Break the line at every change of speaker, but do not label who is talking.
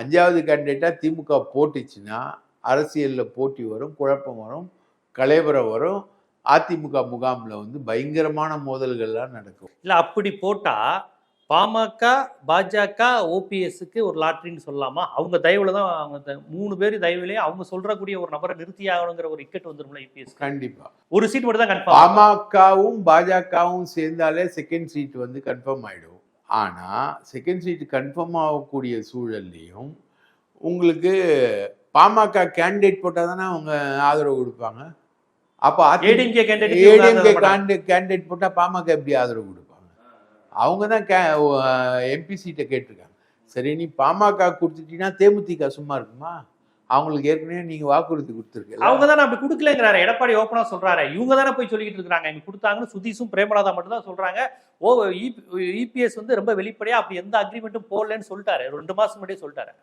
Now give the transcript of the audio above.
5வது கேண்டிடேட்டா திமுக போட்டுச்சுன்னா அரசியலில் போட்டி வரும், குழப்பம் வரும், கலைவரம் வரும். அதிமுக முகாமில் வந்து பயங்கரமான மோதல்கள்லாம் நடக்கும்.
இல்லை அப்படி போட்டா பாமக, பாஜக, ஓபிஎஸ்க்கு ஒரு லாட்ரின்னு சொல்லலாமா? அவங்க தயவுல தான், அவங்க 3 பேர் தயவுலேயே அவங்க சொல்றக்கூடிய ஒரு நபரை நிறுத்தி ஆகணுங்கிற ஒரு இக்கட் வந்துரும்ல இபிஎஸ்.
கண்டிப்பா
ஒரு சீட் மட்டும் தான் கன்ஃபார்ம்.
பாமகவும் பாஜகவும் சேர்ந்தாலே செகண்ட் சீட் வந்து கன்ஃபார்ம் ஆயிடும். ஆனா செகண்ட் சீட் கன்ஃபார்ம் ஆகக்கூடிய சூழல்லையும் உங்களுக்கு பாமக கேண்டிடேட் போட்டால் தானே அவங்க ஆதரவு கொடுப்பாங்க. அப்போ
ஏடிஎம்கே
கேண்டிடேட் போட்டால் பாமக எப்படி ஆதரவு கொடுப்பாங்க? அவங்க தான் எம்பி சீட்டை கேட்டிருக்காங்க. சரி, நீ பாமக கொடுத்துட்டீங்கன்னா தேமுதிக சும்மா இருக்குமா? அவங்களுக்கு ஏற்கனவே நீங்க வாக்குறுதி கொடுத்துருக்கீங்க.
அவங்க தானே அப்படி கொடுக்கலங்கிறாரு எடப்பாடி ஓப்பனா சொல்றாரு. இவங்க தானே போய் சொல்லிட்டு இருக்காங்க எங்க கொடுத்தாங்கன்னு. சுதீஷும் பிரேமலாதா மட்டும் தான் சொல்றாங்க. இபிஎஸ் வந்து ரொம்ப வெளிப்படையா அப்படி எந்த அக்ரிமெண்ட்டும் போடலன்னு சொல்லிட்டாரு. 2 மாசம் முன்னாடியே சொல்லிட்டாரு.